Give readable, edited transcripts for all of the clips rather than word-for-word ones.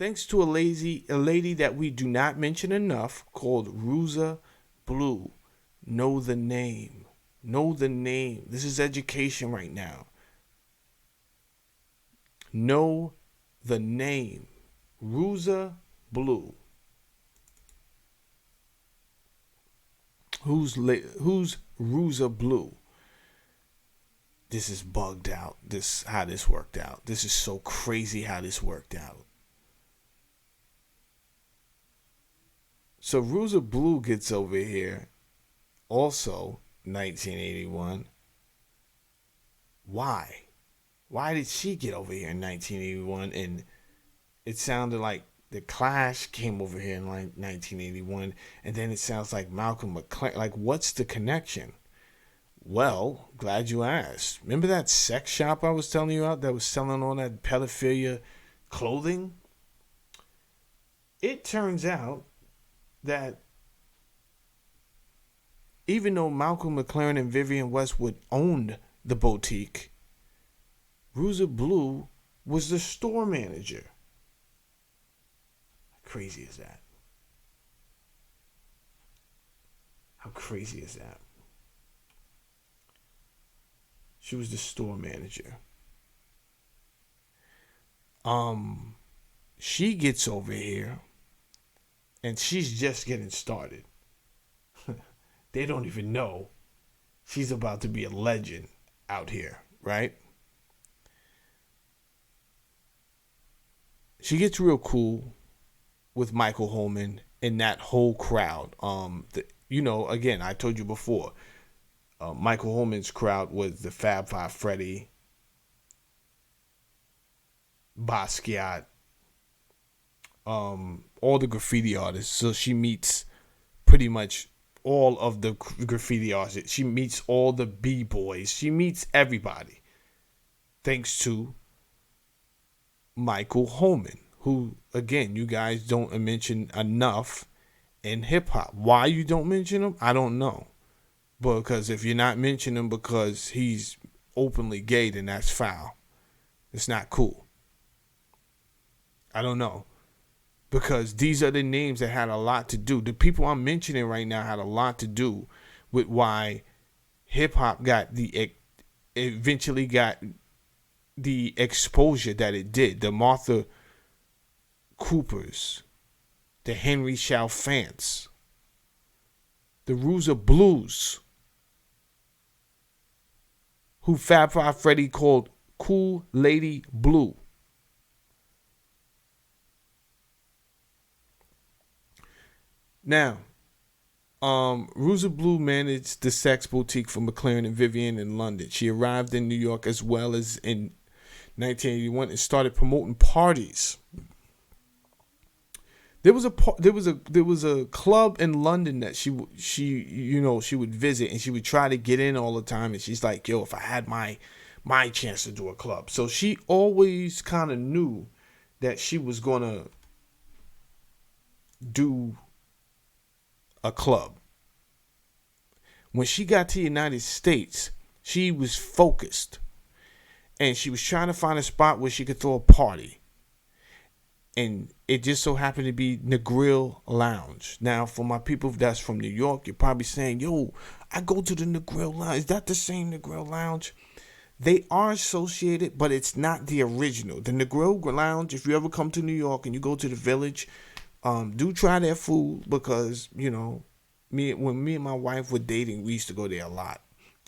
Thanks to a lady that we do not mention enough called Ruza Blue. Know the name. Know the name. This is education right now. Know the name. Ruza Blue. Who's Ruza Blue? This is bugged out. This how this worked out. This is so crazy how this worked out. So Rosa Blue gets over here, also 1981. Why? Why did she get over here in 1981? And it sounded like the Clash came over here in like 1981, and then it sounds like Malcolm McLaren. Like, what's the connection? Well, glad you asked. Remember that sex shop I was telling you about that was selling all that pedophilia clothing? It turns out that even though Malcolm McLaren and Vivienne Westwood owned the boutique, Ruza Blue was the store manager. How crazy is that? How crazy is that? She was the store manager. She gets over here and she's just getting started. They don't even know she's about to be a legend out here, right? She gets real cool with Michael Holman and that whole crowd. Again, I told you before, Michael Holman's crowd was the Fab Five Freddy, Basquiat, all the graffiti artists. So she meets pretty much all of the graffiti artists. She meets all the B-boys. She meets everybody. Thanks to Michael Holman, who, again, you guys don't mention enough in hip-hop. Why you don't mention him, I don't know. Because if you're not mentioning him because he's openly gay, then that's foul. It's not cool. I don't know. Because these are the names that had a lot to do. The people I'm mentioning right now had a lot to do with why hip-hop eventually got the exposure that it did. The Martha Coopers, the Henry Chalfants, the Ruza Blues, who Fab Five Freddy called Cool Lady Blue. Now, Ruza Blue managed the sex boutique for McLaren and Vivienne in London. She arrived in New York as well as in 1981 and started promoting parties. There was a club in London that she would visit, and she would try to get in all the time, and she's like, yo, if I had my chance to do a club. So she always kind of knew that she was going to do a club. When she got to the United States, she was focused, and she was trying to find a spot where she could throw a party. And it just so happened to be Negril Lounge. Now, for my people that's from New York, you're probably saying, yo, I go to the Negril Lounge. Is that the same Negril Lounge? They are associated, but it's not the original. The Negril Lounge, if you ever come to New York and you go to the Village, do try their food because, when me and my wife were dating, we used to go there a lot.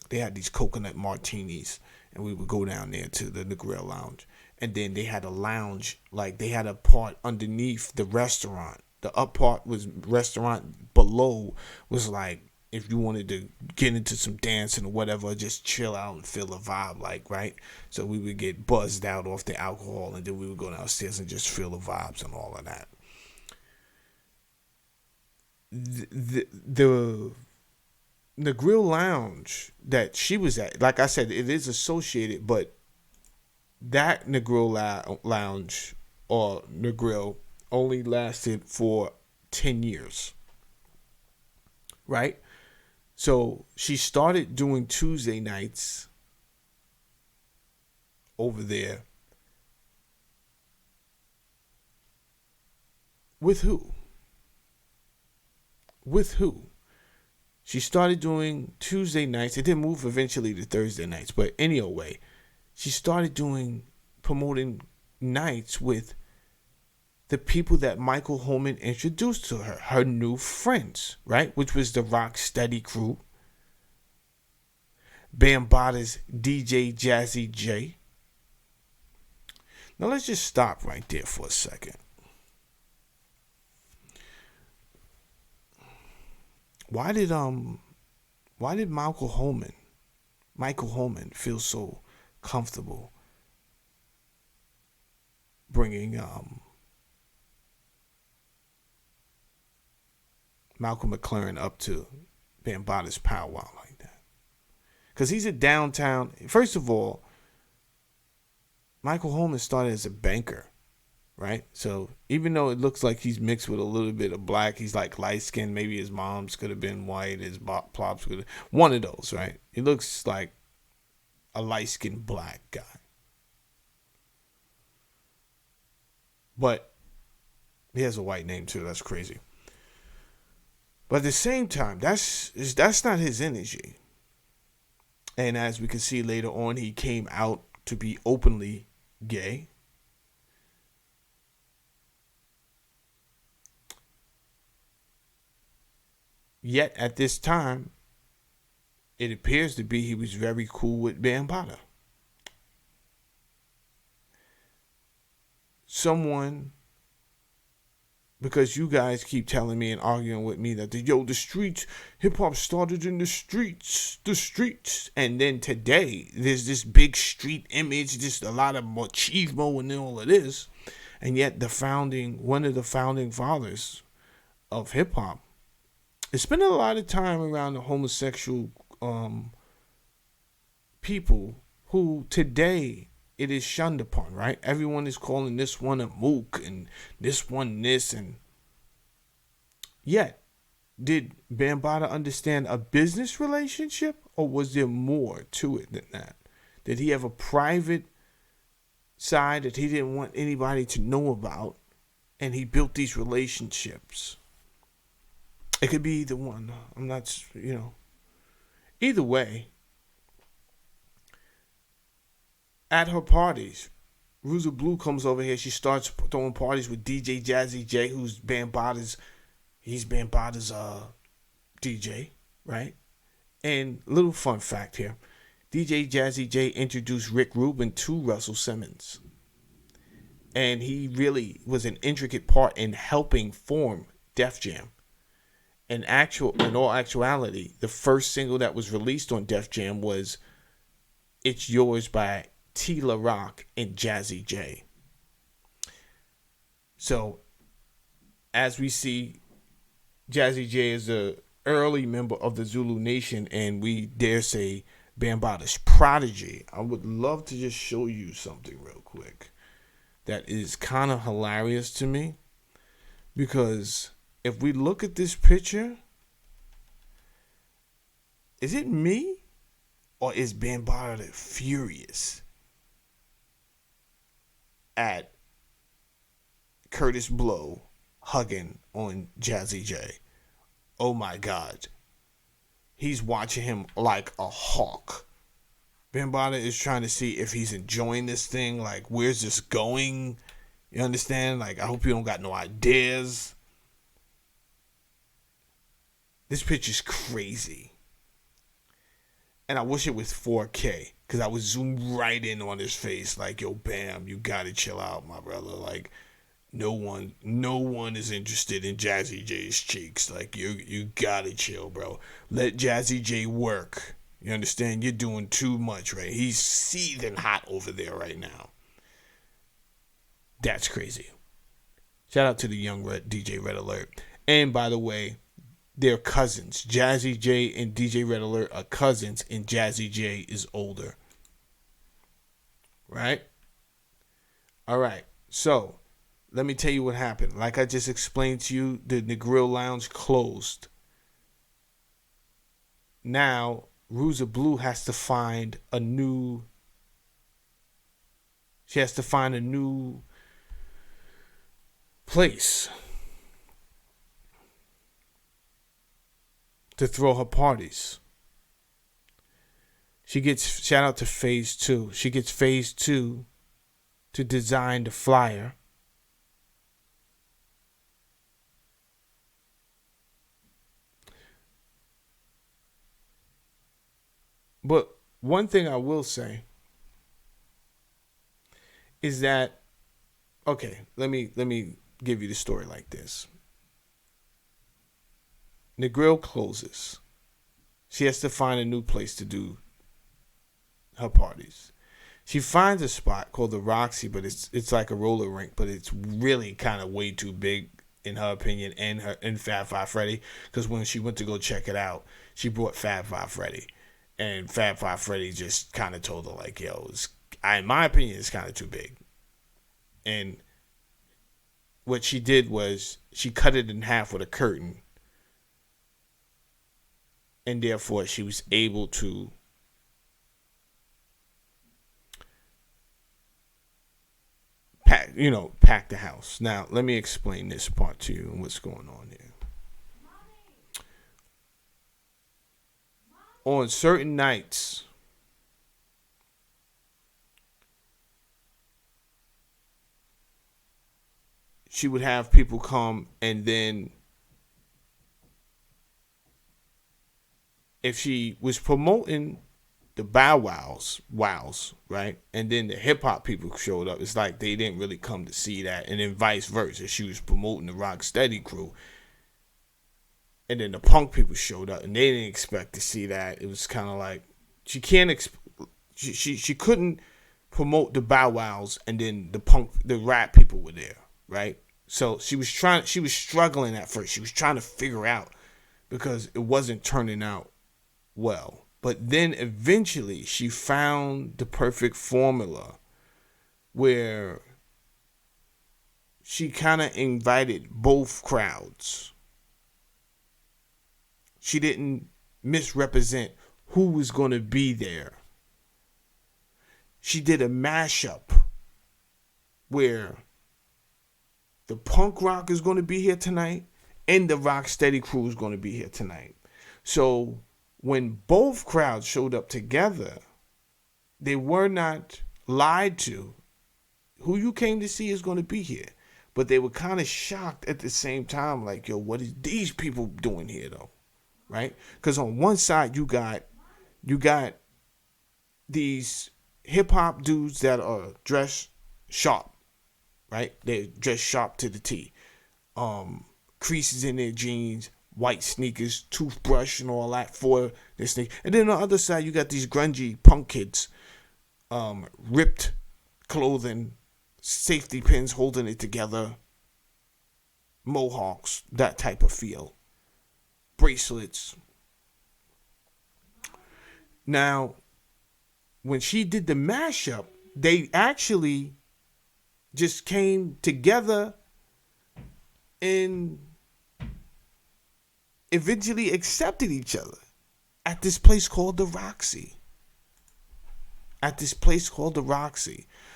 They had these coconut martinis, and we would go down there to the Negril Lounge. And then they had a lounge, like they had a part underneath the restaurant. The up part was restaurant, below was like if you wanted to get into some dancing or whatever, just chill out and feel the vibe, like, right? So we would get buzzed out off the alcohol, and then we would go downstairs and just feel the vibes and all of that. The Negril Lounge that she was at, like I said, it is associated, but that Negril Lounge or Negril only lasted for 10 years, right? So she started doing Tuesday nights over there With who? With who? She started doing Tuesday nights. It didn't move eventually to Thursday nights. But anyway, she started promoting nights with the people that Michael Holman introduced to her, her new friends, right? Which was the Rock Steady crew, Bambaataa's DJ Jazzy J. Now let's just stop right there for a second. Why did Michael Holman feel so comfortable bringing Malcolm McLaren up to Bambaataa's powwow like that? Because he's a downtown. First of all, Michael Holman started as a banker, right? So even though it looks like he's mixed with a little bit of black, he's like light skinned. Maybe his mom's could have been white, his plops could have, one of those, right? He looks like a light skinned black guy. But he has a white name too. That's crazy. But at the same time, that's not his energy. And as we can see later on, he came out to be openly gay. Yet at this time, it appears to be he was very cool with Bambaataa. Because you guys keep telling me and arguing with me that the streets, hip hop started in the streets. And then today, there's this big street image, just a lot of machismo and all of this. And yet one of the founding fathers of hip hop, it spent a lot of time around the homosexual people who today it is shunned upon, right? Everyone is calling this one a mook and this one this. And yet, did Bambaataa understand a business relationship, or was there more to it than that? Did he have a private side that he didn't want anybody to know about, and he built these relationships? It could be either one. I'm not, Either way, at her parties, Ruza Blue comes over here. She starts throwing parties with DJ Jazzy J, who's Bambaataa's DJ, right? And little fun fact here. DJ Jazzy J introduced Rick Rubin to Russell Simmons. And he really was an intricate part in helping form Def Jam. In all actuality, the first single that was released on Def Jam was It's Yours by T. La Rock and Jazzy J. So, as we see, Jazzy J is an early member of the Zulu Nation, and we dare say Bambaataa's prodigy. I would love to just show you something real quick that is kind of hilarious to me, because if we look at this picture, is it me or is Bambaataa furious at Kurtis Blow hugging on Jazzy J? Oh my God. He's watching him like a hawk. Bambaataa is trying to see if he's enjoying this thing. Like, where's this going? You understand? Like, I hope you don't got no ideas. This picture's crazy. And I wish it was 4K, because I would zoom right in on his face like, yo, Bam, you gotta chill out, my brother. Like, no one is interested in Jazzy J's cheeks. Like, you gotta chill, bro. Let Jazzy J work. You understand? You're doing too much, right? He's seething hot over there right now. That's crazy. Shout out to the young DJ Red Alert. And by the way, they're cousins. Jazzy J and DJ Red Alert are cousins, and Jazzy J is older. Right? All right. So, let me tell you what happened. Like I just explained to you, the Negril Lounge closed. Now, Ruza Blue has to find a new... She has to find a new place. to throw her parties. She gets, shout out to Phase 2. She gets Phase 2 to design the flyer. But one thing I will say is that, okay, let me give you the story like this. Negril closes. She has to find a new place to do her parties. She finds a spot called the Roxy, but it's like a roller rink, but it's really kind of way too big in her opinion, and Fab Five Freddy, because when she went to go check it out, she brought Fab Five Freddy, and Fab Five Freddy just kind of told her like, "Yo, in my opinion, it's kind of too big." And what she did was she cut it in half with a curtain, and therefore she was able to pack the house. Now, let me explain this part to you and what's going on here. On certain nights, she would have people come, and then if she was promoting the Bow Wows, right? And then the hip hop people showed up. It's like they didn't really come to see that. And then vice versa. She was promoting the Rocksteady crew. And then the punk people showed up and they didn't expect to see that. It was kind of like she couldn't promote the Bow Wows and then the rap people were there, right? So she was struggling at first. She was trying to figure out because it wasn't turning out well. But then eventually she found the perfect formula where she kind of invited both crowds. She didn't misrepresent who was going to be there. She did a mashup where the punk rock is going to be here tonight and the Rocksteady crew is going to be here tonight. So when both crowds showed up together, they were not lied to. Who you came to see is going to be here. But they were kind of shocked at the same time, like, yo, what is these people doing here, though? Right? Because on one side, you got these hip-hop dudes that are dressed sharp, right? They're dressed sharp to the T. Creases in their jeans, white sneakers, toothbrush and all that for this thing. And then on the other side, you got these grungy punk kids, ripped clothing, safety pins holding it together, mohawks, that type of feel, bracelets. Now, when she did the mashup, they actually just came together and eventually accepted each other at this place called the Roxy.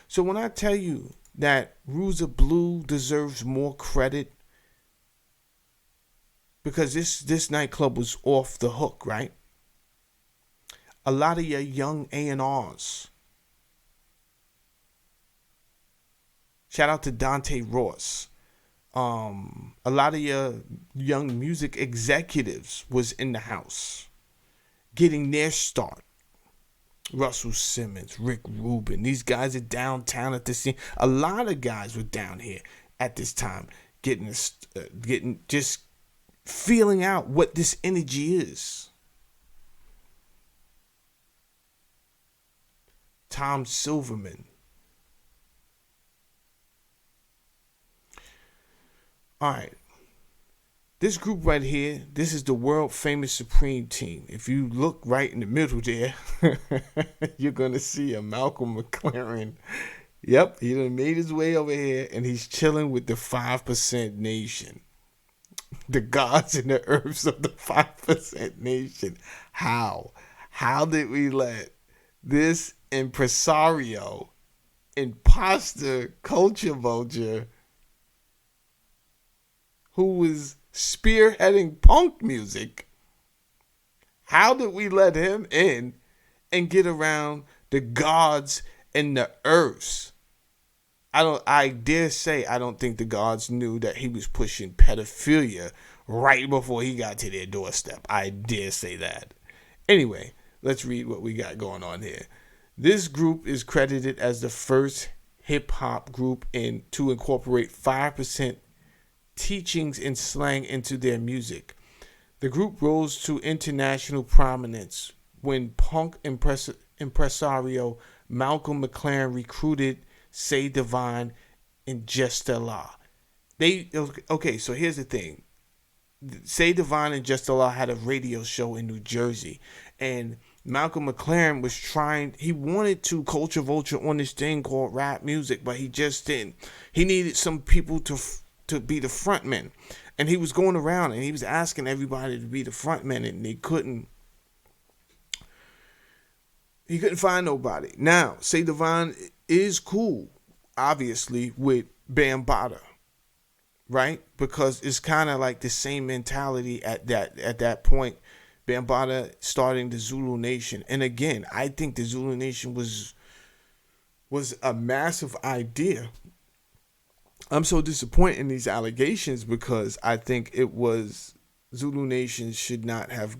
So when I tell you that Ruza Blue deserves more credit because this nightclub was off the hook, right? A lot of your young A&Rs. Shout out to Dante Ross. A lot of your young music executives was in the house getting their start. Russell Simmons, Rick Rubin, these guys are downtown at this scene. A lot of guys were down here at this time getting just feeling out what this energy is. Tom Silverman. All right. This group right here, this is the world famous Supreme Team. If you look right in the middle there, you're going to see a Malcolm McLaren. Yep, he done made his way over here and he's chilling with the 5% Nation. The gods and the earths of the 5% Nation. How? How did we let this impresario, imposter, culture vulture, who was spearheading punk music, How did we let him in and get around the gods and the earths? I dare say I don't think the gods knew that he was pushing pedophilia right before he got to their doorstep. I dare say that. Anyway, let's read what we got going on here. This group is credited as the first hip hop group to incorporate 5% teachings in slang into their music. The group rose to international prominence when punk impresario Malcolm McLaren recruited Say Divine and Jester Law. So here's the thing. Say Divine and Jester Law had a radio show in New Jersey, and Malcolm McLaren was he wanted to culture vulture on this thing called rap music, but he just didn't. He needed some people to be the frontmen, and he was going around and he was asking everybody to be the frontmen, and he couldn't find nobody. Now, Say Divine is cool, obviously, with Bambaataa, right? Because it's kind of like the same mentality at that point. Bambaataa starting the Zulu Nation, and again, I think the Zulu Nation was a massive idea. I'm so disappointed in these allegations because I think Zulu Nation should not have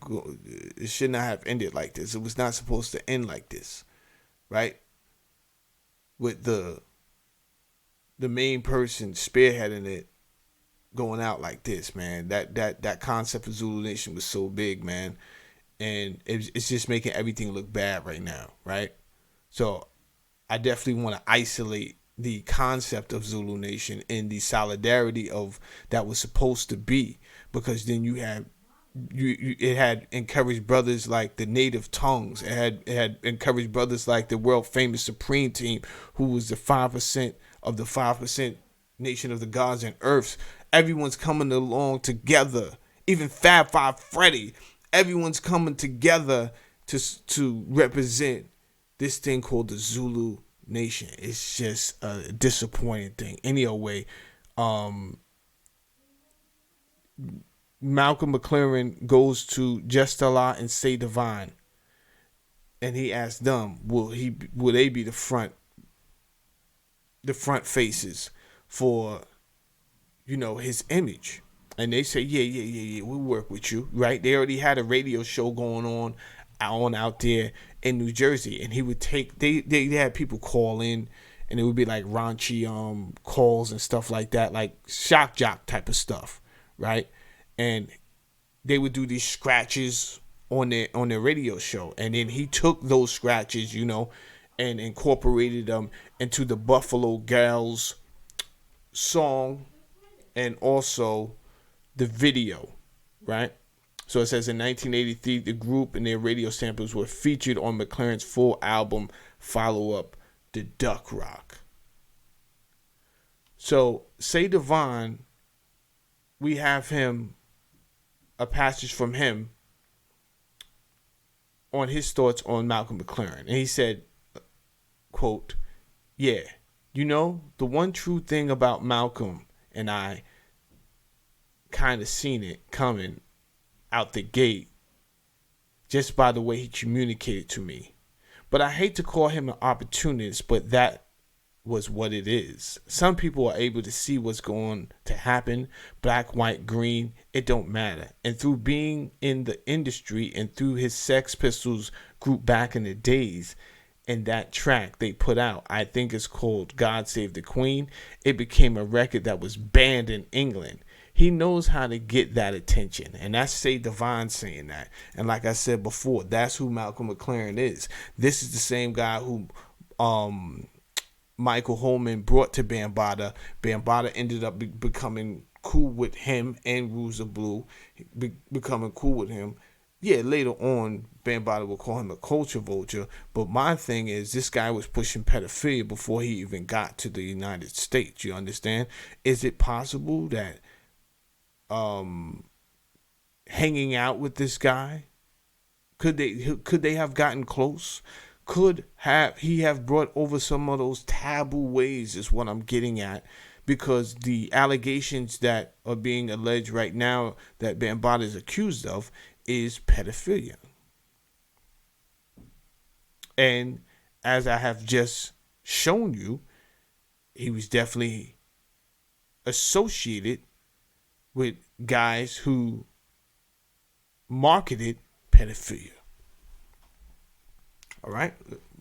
ended like this. It was not supposed to end like this, right? With the main person spearheading it going out like this, man. That concept of Zulu Nation was so big, man, and it's just making everything look bad right now, right? So I definitely want to isolate the concept of Zulu Nation and the solidarity of that was supposed to be, because then it had encouraged brothers like the Native Tongues. It had encouraged brothers like the world famous Supreme Team, who was the 5% of the 5% nation of the gods and earths. Everyone's coming along together. Even Fab Five Freddy. Everyone's coming together to represent this thing called the Zulu Nation. It's just a disappointing thing. Anyway, Malcolm McLaren goes to Jestala and Say Divine, and he asks them, will they be the front faces for, his image? And they say, yeah, we'll work with you, right? They already had a radio show going on out there in New Jersey, and he would they had people call in, and it would be like raunchy calls and stuff like that, like shock jock type of stuff, right? And they would do these scratches on their radio show, and then he took those scratches, and incorporated them into the Buffalo Gals song and also the video, right? So it says in 1983, the group and their radio samples were featured on McLaren's full album follow-up, The Duck Rock. So Say Divine, we have a passage from him on his thoughts on Malcolm McLaren. And he said, quote, yeah, the one true thing about Malcolm and I kind of seen it coming out the gate just by the way he communicated to me. But I hate to call him an opportunist, but that was what it is. Some people are able to see what's going to happen, black, white, green, it don't matter. And through being in the industry and through his Sex Pistols group back in the days, and that track they put out, I think it's called God Save the Queen, it became a record that was banned in England. He knows how to get that attention, and that's Say Divine saying that. And like I said before, that's who Malcolm McLaren is. This is the same guy who Michael Holman brought to Bambaataa. Bambaataa ended up becoming cool with him and Ruza Blue, becoming cool with him. Yeah, later on, Bambaataa will call him a culture vulture. But my thing is, this guy was pushing pedophilia before he even got to the United States. You understand? Is it possible that hanging out with this guy, could they have gotten close? Could he have brought over some of those taboo ways, is what I'm getting at, because the allegations that are being alleged right now that Bambaataa is accused of is pedophilia. And as I have just shown you, he was definitely associated with guys who marketed pedophilia. All right,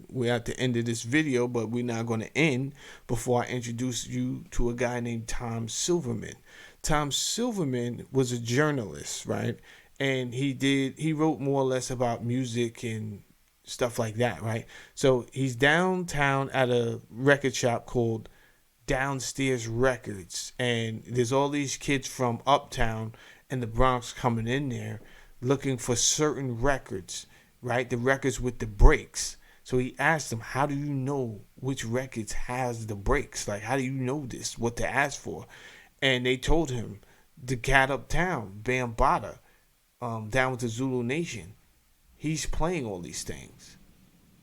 we're at the end of this video, but we're not going to end before I introduce you to a guy named Tom Silverman. Tom Silverman was a journalist, right? And he wrote more or less about music and stuff like that, right? So he's downtown at a record shop called Downstairs Records, and there's all these kids from uptown and the Bronx coming in there looking for certain records, right? The records with the breaks. So he asked them, how do you know which records has the breaks? Like, how do you know this, what to ask for? And they told him, the cat uptown, Bambaataa, down with the Zulu Nation, he's playing all these things.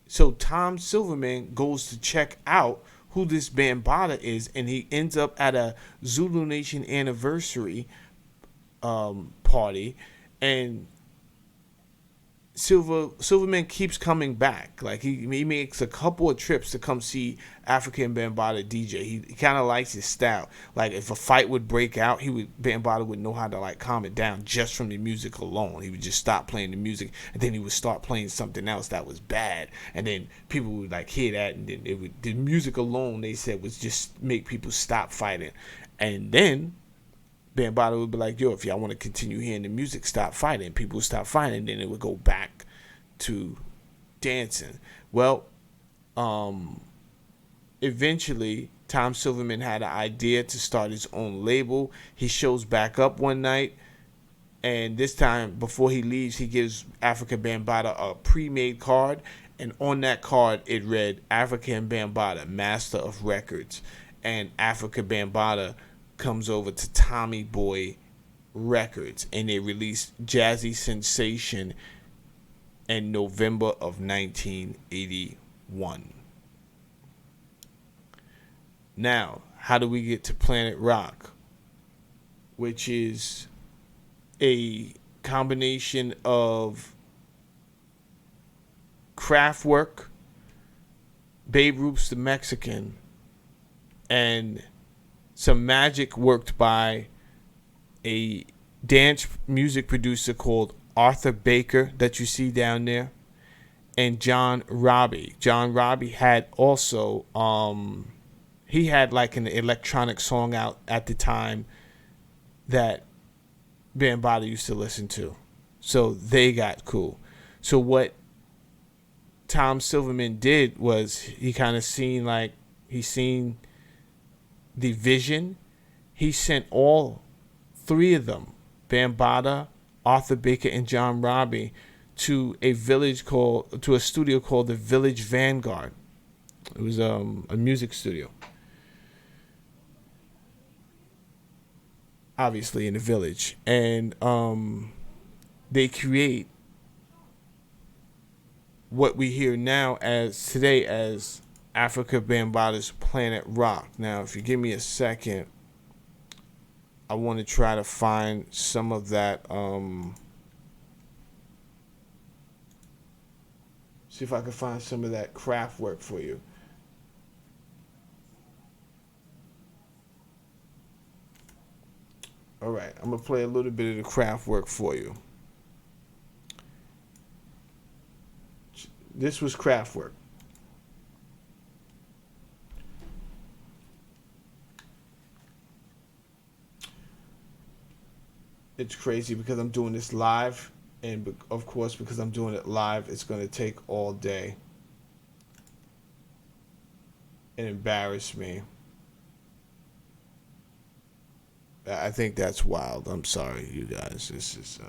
So Tom Silverman goes to check out who this Bambaataa is, and he ends up at a Zulu Nation anniversary party, and Silverman keeps coming back. Like he makes a couple of trips to come see African Bambaataa DJ. He kind of likes his style. Like if a fight would break out, Bambaataa would know how to like calm it down just from the music alone. He would just stop playing the music, and then he would start playing something else that was bad, and then people would like hear that, and then the music alone, they said, was just make people stop fighting. And then Bambaataa would be like, yo, if y'all want to continue hearing the music, stop fighting. People would stop fighting, then it would go back to dancing. Well, eventually, Tom Silverman had an idea to start his own label. He shows back up one night, and this time, before he leaves, he gives Africa Bambaataa a pre-made card, and on that card, it read, African Bambaataa, Master of Records, and Africa Bambaataa comes over to Tommy Boy Records, and they released Jazzy Sensation in November of 1981. Now, how do we get to Planet Rock, which is a combination of Kraftwerk, Babe Ruth the Mexican, and some magic worked by a dance music producer called Arthur Baker that you see down there, and John Robbie. John Robbie had also he had like an electronic song out at the time that Bambaataa used to listen to. So they got cool. So what Tom Silverman did was he kind of seen the vision. He sent all three of them, Bambaataa, Arthur Baker, and John Robbie, to a studio called the Village Vanguard. It was a music studio, obviously in the village, and they create what we hear now today as Africa Bambaataa's Planet Rock. Now, if you give me a second, I want to try to find some of that. See if I can find some of that Kraftwerk for you. All right, I'm gonna play a little bit of the Kraftwerk for you. This was Kraftwerk. It's crazy because I'm doing this live, and of course because I'm doing it live, it's going to take all day and embarrass me. I think that's wild. I'm sorry, you guys. This is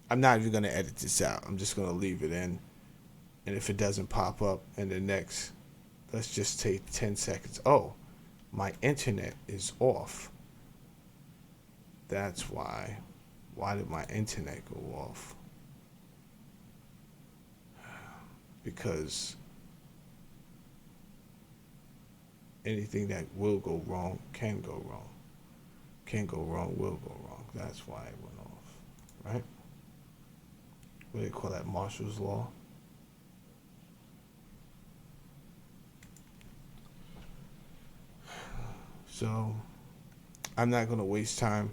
I'm not even going to edit this out. I'm just going to leave it in, and if it doesn't pop up in the next, let's just take 10 seconds. Oh, my internet is off. That's why. Why did my internet go off? Because anything that will go wrong can go wrong. Can go wrong, will go wrong. That's why it went off. Right? What do they call that? Marshall's Law? So I'm not going to waste time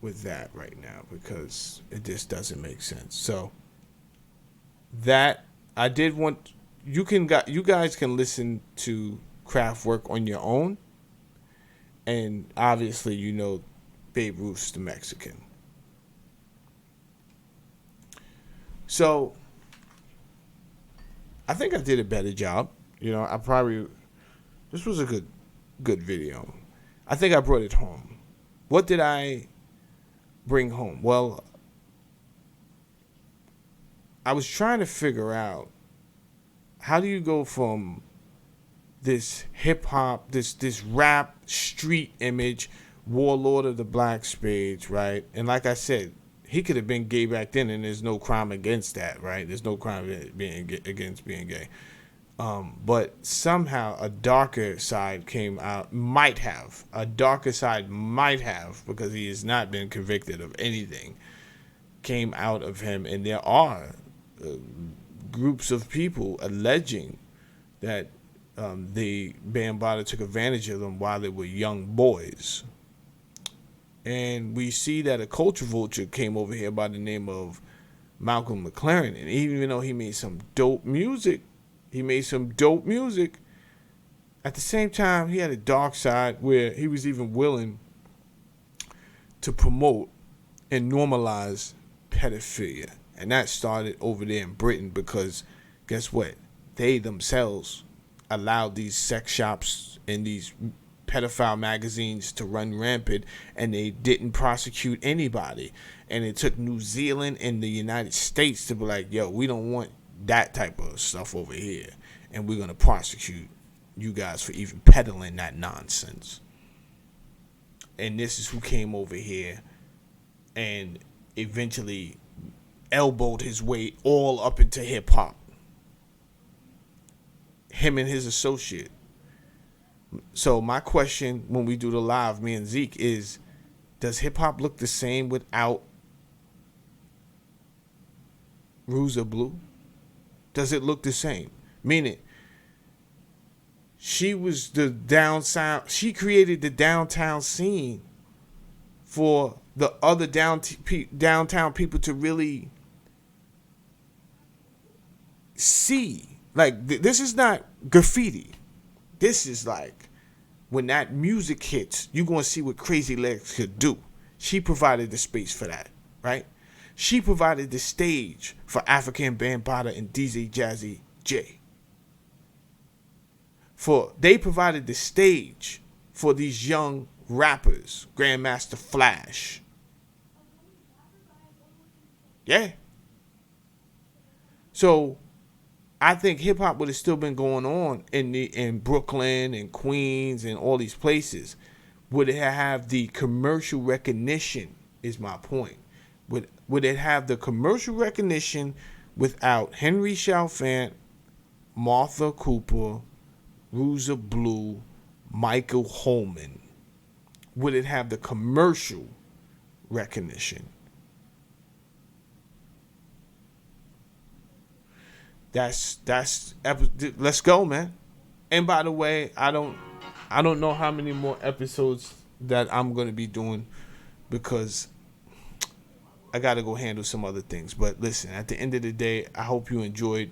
with that right now because it just doesn't make sense. So that I did want you guys can listen to Kraftwerk on your own, and obviously Babe Ruth's the Mexican. So I think I did a better job. This was a good video. I think I brought it home. What did I bring home? Well, I was trying to figure out, how do you go from this hip hop, this rap street image, warlord of the black spades, right? And like I said, he could have been gay back then, and there's no crime against that, right? There's no crime against being gay. But somehow a darker side came out, because he has not been convicted of anything, came out of him. And there are groups of people alleging that the Bambaataa took advantage of them while they were young boys. And we see that a culture vulture came over here by the name of Malcolm McLaren. And even though he made some dope music, at the same time, he had a dark side where he was even willing to promote and normalize pedophilia. And that started over there in Britain because, guess what? They themselves allowed these sex shops and these pedophile magazines to run rampant, and they didn't prosecute anybody. And it took New Zealand and the United States to be like, yo, we don't want that type of stuff over here, and we're going to prosecute you guys for even peddling that nonsense. And this is who came over here and eventually elbowed his way all up into hip-hop. Him and his associate. So my question when we do the live, me and Zeke, is, does hip-hop look the same without Ruza Blue? Does it look the same? Meaning, she was the she created the downtown scene for the other downtown people to really see. Like, this is not graffiti. This is like, when that music hits, you're going to see what Crazy Legs could do. She provided the space for that, right? She provided the stage for African Bambaataa and DJ Jazzy J. They provided the stage for these young rappers, Grandmaster Flash. Yeah. So I think hip hop would have still been going on in Brooklyn and Queens and all these places. Would it have the commercial recognition, is my point. Would it have the commercial recognition without Henry Chalfant, Martha Cooper, Ruza Blue, Michael Holman? Would it have the commercial recognition? Let's go, man. And by the way, I don't know how many more episodes that I'm going to be doing because I got to go handle some other things. But listen, at the end of the day, I hope you enjoyed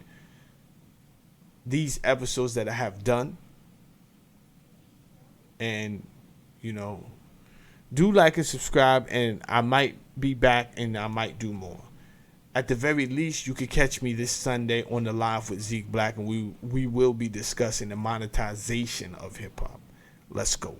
these episodes that I have done. And, do like and subscribe, and I might be back and I might do more. At the very least, you could catch me this Sunday on the Live with Zeke Black, and we will be discussing the monetization of hip-hop. Let's go.